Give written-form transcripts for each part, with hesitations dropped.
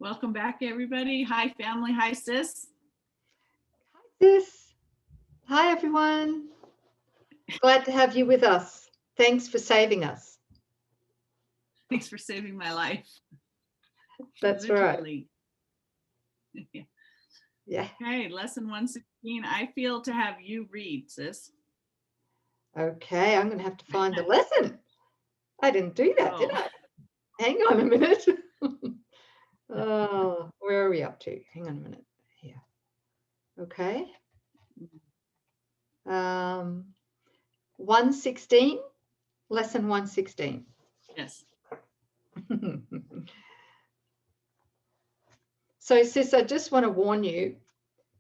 Welcome back, everybody. Hi, family. Hi, sis. Sis. Hi, everyone. Glad to have you with us. Thanks for saving us. Thanks for saving my life. That's literally. Right. Yeah. Okay, lesson 116. I feel to have you read, sis. Okay, I'm going to have to find the lesson. I didn't do that, did I? Hang on a minute. Oh, where are we up to? Hang on a minute. Here. Okay. 116, lesson 116. Yes. So, sis, I just want to warn you,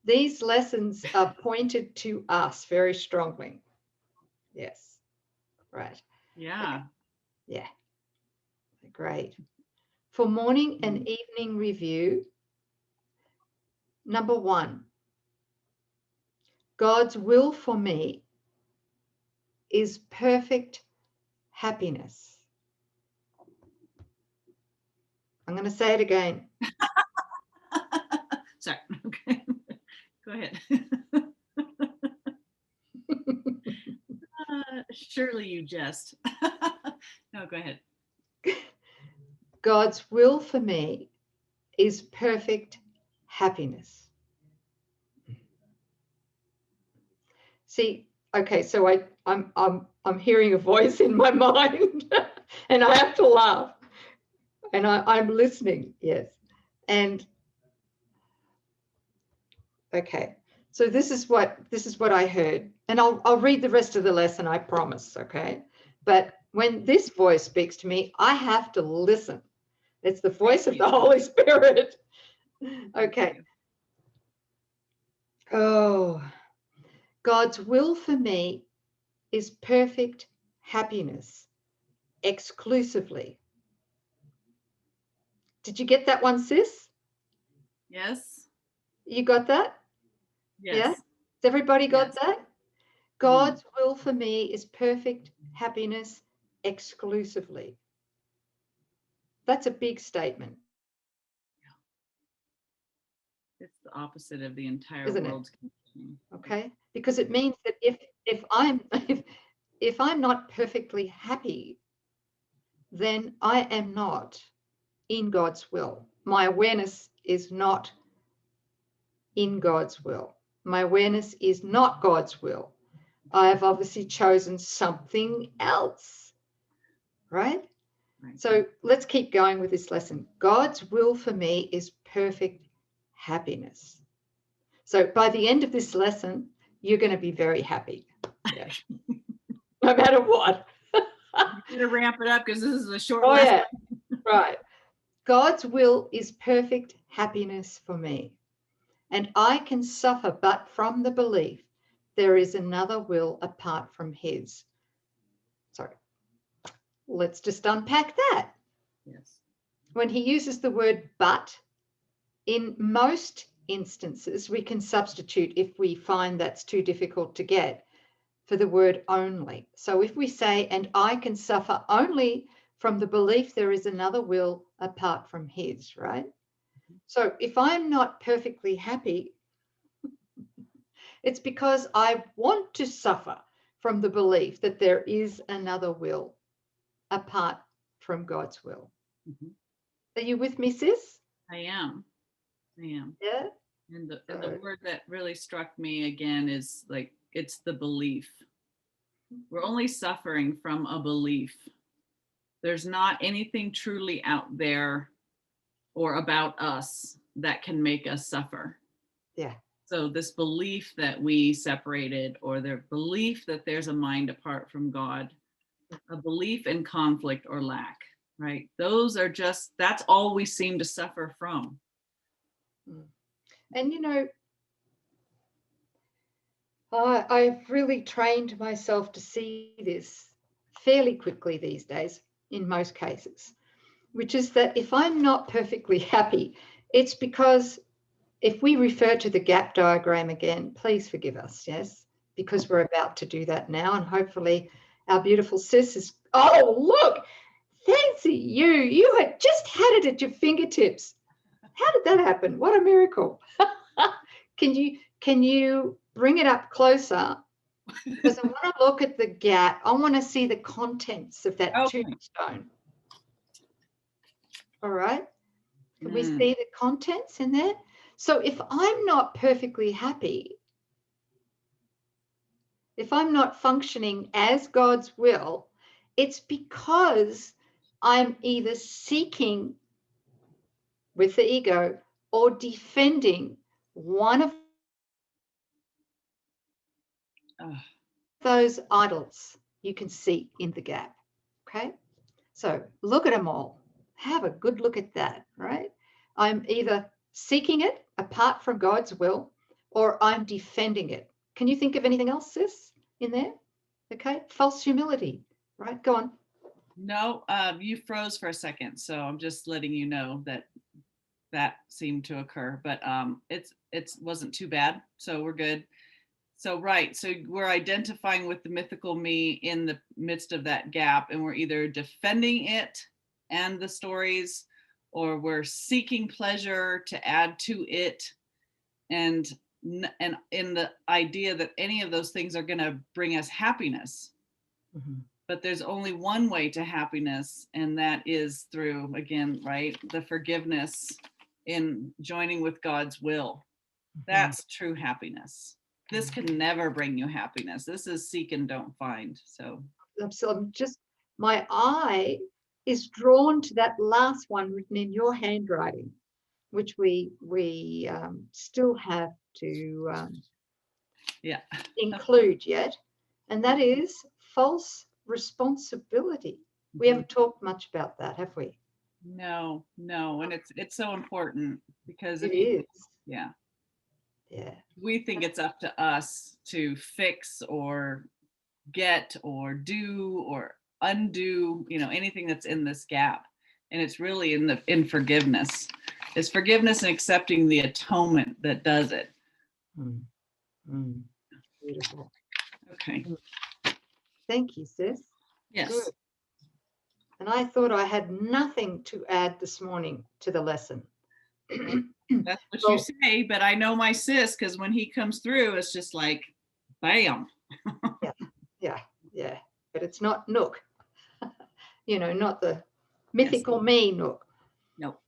these lessons are pointed to us very strongly. Yes. Right. Yeah. Okay. Yeah. Great. For morning and evening review, number 1, God's will for me is perfect happiness. I'm going to say it again. Sorry. Okay. Go ahead. Surely you jest. No, go ahead. God's will for me is perfect happiness. See, okay, so I'm hearing a voice in my mind and I have to laugh. And I'm listening, yes. And okay, so this is what I heard. And I'll read the rest of the lesson, I promise, okay? But when this voice speaks to me, I have to listen. It's the voice of the Holy Spirit. Okay. Oh, God's will for me is perfect happiness exclusively. Did you get that one, sis? Yes. You got that? Yes. Yeah? Has everybody got that? God's will for me is perfect happiness exclusively. That's a big statement. It's the opposite of the entire Isn't world's conditioning. Okay? Because it means that if I'm not perfectly happy, then I am not in God's will. My awareness is not in God's will. My awareness is not God's will. I have obviously chosen something else, right? So let's keep going with this lesson. God's will for me is perfect happiness. So by the end of this lesson, you're going to be very happy. Yeah. No matter what. You better ramp it up because this is a short lesson. Yeah. Right. God's will is perfect happiness for me. And I can suffer but from the belief there is another will apart from his. Sorry. Let's just unpack that. Yes. When he uses the word but, in most instances, we can substitute, if we find that's too difficult to get, for the word only. So if we say, and I can suffer only from the belief there is another will apart from his, right? So if I'm not perfectly happy, it's because I want to suffer from the belief that there is another will apart from God's will. Are you with me, sis? I am. Yeah. And the word that really struck me again is like, it's the belief. We're only suffering from a belief. There's not anything truly out there or about us that can make us suffer. Yeah. So this belief that we separated, or the belief that there's a mind apart from God, a belief in conflict or lack, right? Those are just, that's all we seem to suffer from. And, you know, I've really trained myself to see this fairly quickly these days, in most cases, which is that if I'm not perfectly happy, it's because, if we refer to the gap diagram again, please forgive us, yes, because we're about to do that now, and hopefully our beautiful sis is, oh, look, fancy you had just had it at your fingertips. How did that happen? What a miracle. Can you bring it up closer? Because I want to look at the gap. I want to see the contents of that Okay. tombstone. All right. Can we Mm. see the contents in there? So if I'm not perfectly happy, if I'm not functioning as God's will, it's because I'm either seeking with the ego or defending one of those idols you can see in the gap. Okay. So look at them all. Have a good look at that, right? I'm either seeking it apart from God's will or I'm defending it. Can you think of anything else, sis, in there? Okay. False humility, right? Go on. No, you froze for a second, so I'm just letting you know that that seemed to occur, but it wasn't too bad, so we're good. So right, so we're identifying with the mythical me in the midst of that gap, and we're either defending it and the stories, or we're seeking pleasure to add to it, and in the idea that any of those things are going to bring us happiness. Mm-hmm. But there's only one way to happiness, and that is through, again, right, the forgiveness in joining with God's will. That's true happiness. This can never bring you happiness. This is seek and don't find. So I'm just, my eye is drawn to that last one written in your handwriting, which we still have to include yet, and that is false responsibility. We haven't talked much about that, have we? No, and it's so important because it is. Yeah. We think Yeah. it's up to us to fix or get or do or undo, anything that's in this gap. And it's really in forgiveness. It's forgiveness and accepting the atonement that does it. Beautiful. Okay. Thank you, sis. Yes. Good. And I thought I had nothing to add this morning to the lesson. That's what you say, but I know my sis, because when he comes through, it's just like, bam. Yeah. But it's not Nouk, not the mythical me Nouk. Nope.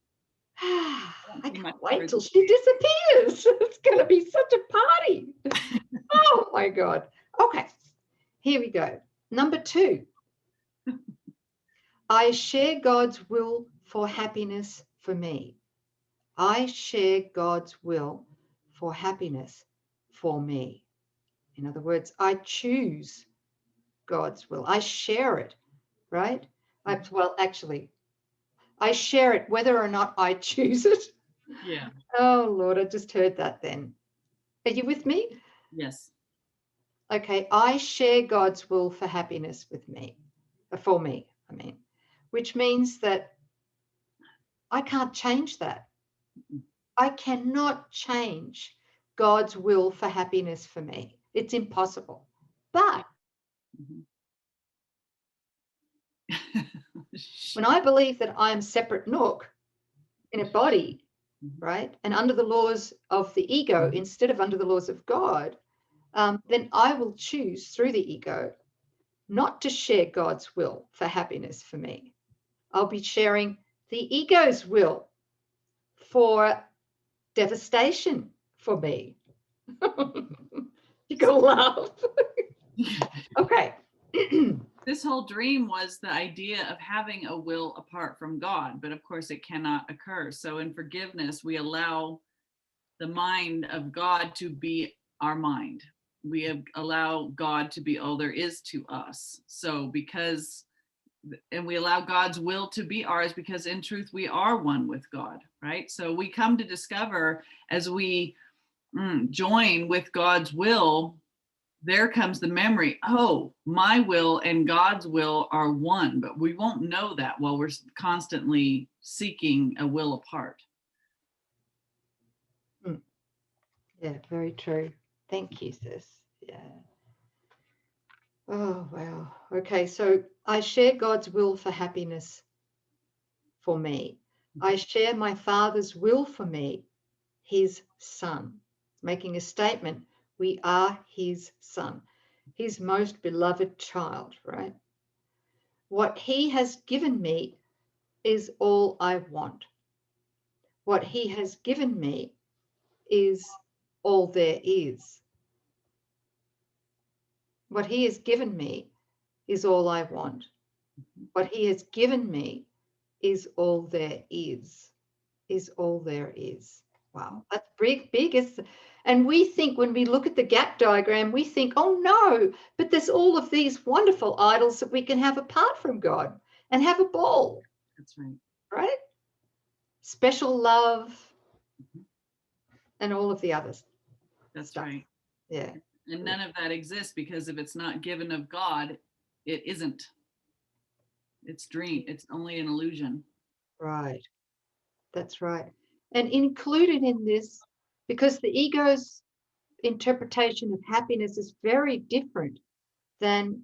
I can't wait till she disappears. It's going to be such a party. Oh my God. Okay, here we go. Number 2. I share God's will for happiness for me. I share God's will for happiness for me. In other words, I choose God's will. I share it, right? I share it whether or not I choose it. Yeah. Oh, Lord, I just heard that then. Are you with me? Yes. Okay, I share God's will for happiness with me, for me, which means that I can't change that. I cannot change God's will for happiness for me. It's impossible. But when I believe that I am separate Nouk in a body, right, and under the laws of the ego instead of under the laws of God, then I will choose through the ego not to share God's will for happiness for me. I'll be sharing the ego's will for devastation for me. You gotta laugh. Okay. This whole dream was the idea of having a will apart from God, but of course it cannot occur. So in forgiveness, we allow the mind of God to be our mind. We allow God to be all there is to us. So and we allow God's will to be ours because in truth, we are one with God, right? So we come to discover as we join with God's will, there comes the memory, oh, my will and God's will are one, but we won't know that while we're constantly seeking a will apart. Yeah, very true. Thank you, sis. Yeah. Oh, wow. Okay, so I share God's will for happiness for me. I share my Father's will for me, his son. Making a statement, we are his son, his most beloved child, right? What he has given me is all I want. What he has given me is all there is. What he has given me is all I want. What he has given me is all there is all there is. Wow, that's big. And we think when we look at the gap diagram, we think, oh no, but there's all of these wonderful idols that we can have apart from God and have a ball. That's right. Right? Special love and all of the others. That's stuff. right. Yeah. And none of that exists, because if it's not given of God, it isn't. It's dream. It's only an illusion. Right. That's right. And included in this, because the ego's interpretation of happiness is very different than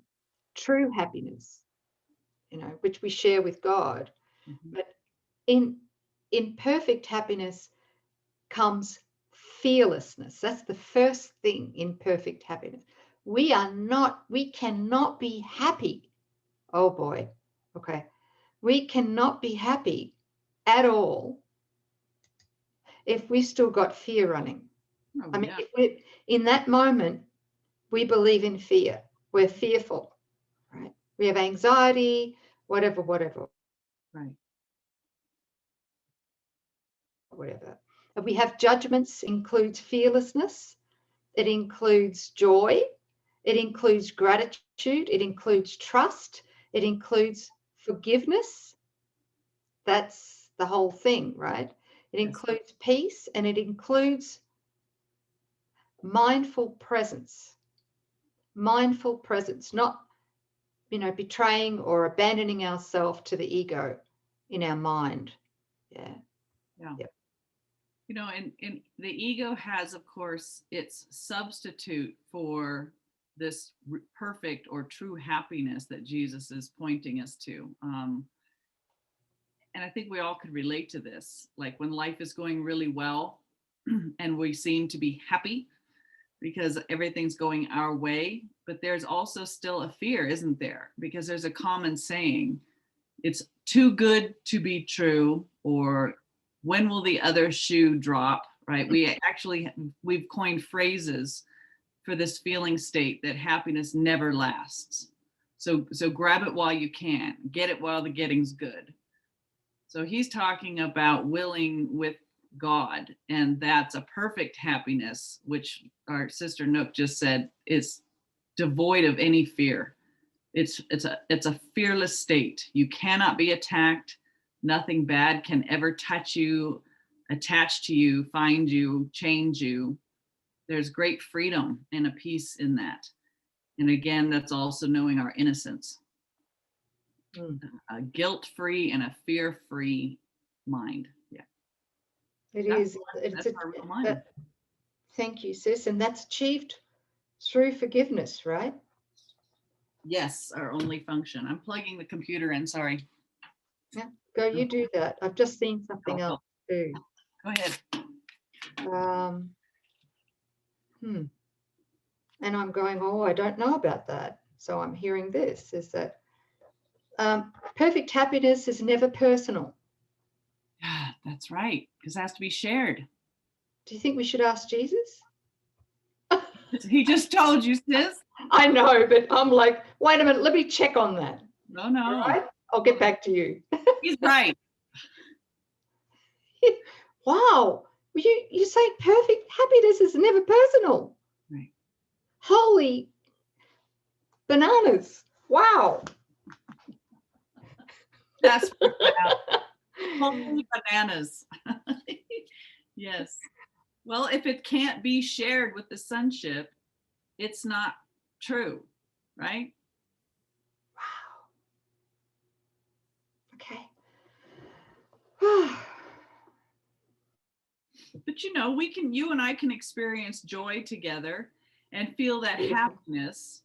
true happiness, which we share with God. Mm-hmm. But in perfect happiness comes fearlessness. That's the first thing in perfect happiness. We cannot be happy. Oh boy. Okay. We cannot be happy at all if we still got fear running. Oh, I mean, yeah. if in that moment, we believe in fear. We're fearful, right? We have anxiety, whatever. Right. Whatever. If we have judgments, includes fearlessness. It includes joy. It includes gratitude. It includes trust. It includes forgiveness. That's the whole thing, right? It includes peace, and it includes mindful presence. Mindful presence, not betraying or abandoning ourselves to the ego in our mind. Yeah. Yep. And the ego has, of course, its substitute for this perfect or true happiness that Jesus is pointing us to. And I think we all could relate to this. Like when life is going really well and we seem to be happy because everything's going our way, but there's also still a fear, isn't there? Because there's a common saying, it's too good to be true, or when will the other shoe drop, right? We've coined phrases for this feeling state that happiness never lasts. So grab it while you can, get it while the getting's good. So he's talking about willing with God, and that's a perfect happiness, which our sister Nouk just said is devoid of any fear. It's a fearless state. You cannot be attacked. Nothing bad can ever touch you, attach to you, find you, change you. There's great freedom and a peace in that. And again, that's also knowing our innocence. A guilt-free and a fear-free mind. Yeah. It That's is. That's our real mind. Thank you, sis. And that's achieved through forgiveness, right? Yes, our only function. I'm plugging the computer in, sorry. Yeah, go, you do that. I've just seen something else too. Go ahead. And I'm going, oh, I don't know about that. So I'm hearing this, is that perfect happiness is never personal. Yeah, that's right, because it has to be shared. Do you think we should ask Jesus? He just told you, sis. I know, but I'm like, wait a minute, let me check on that. No. All right? I'll get back to you. He's right. Wow. You say perfect happiness is never personal. Right. Holy bananas. Wow. That's holy bananas. Yes. Well, if it can't be shared with the sonship, it's not true, right? Wow. Okay. But you and I can experience joy together and feel that happiness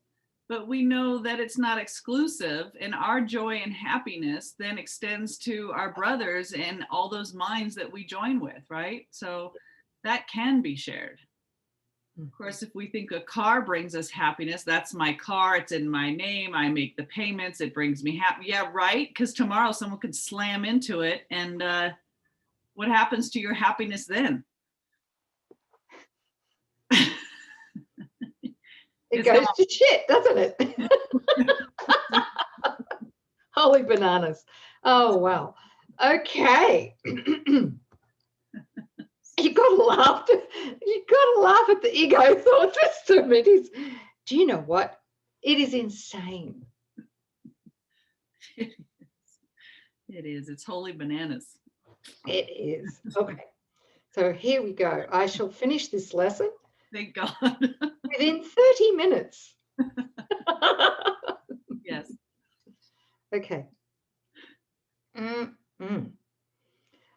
But we know that it's not exclusive, and our joy and happiness then extends to our brothers and all those minds that we join with, right? So that can be shared. Of course, if we think a car brings us happiness, that's my car, it's in my name, I make the payments, it brings me happy. Yeah, right? Because tomorrow someone could slam into it, and what happens to your happiness then? It goes to shit, doesn't it? Holy bananas. Oh, wow. Okay. You got to laugh. You got to laugh at the ego thought system. It is. Do you know what? It is insane. It is. It's holy bananas. It is. Okay. So here we go. I shall finish this lesson. Thank God. Within 30 minutes. Yes. Okay.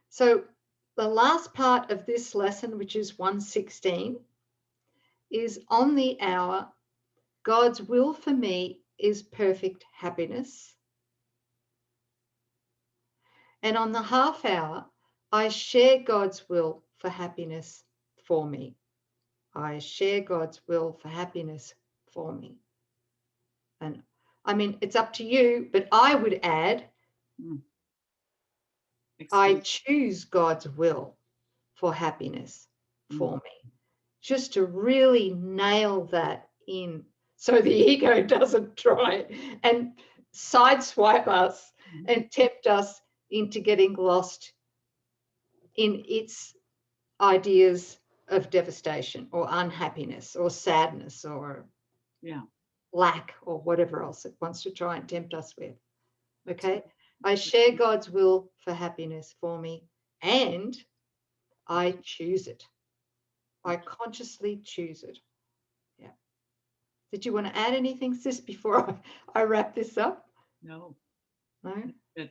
So the last part of this lesson, which is 116, is on the hour, God's will for me is perfect happiness. And on the half hour, I share God's will for happiness for me. I share God's will for happiness for me. And I mean, it's up to you, but I would add, I choose God's will for happiness for me. Just to really nail that in so the ego doesn't try and sideswipe us and tempt us into getting lost in its ideas of devastation or unhappiness or sadness or lack or whatever else it wants to try and tempt us with. Okay? I share God's will for happiness for me, and I choose it. I consciously choose it. Yeah. Did you want to add anything, sis, before I wrap this up? No. No? Good.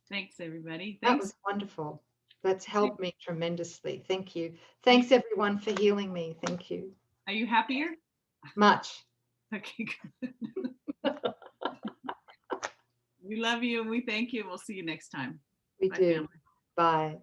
Thanks, everybody. That was wonderful. That's helped me tremendously. Thank you. Thanks, everyone, for healing me. Thank you. Are you happier? Much. Okay, good. We love you and we thank you. We'll see you next time. We Bye, do. family. Bye.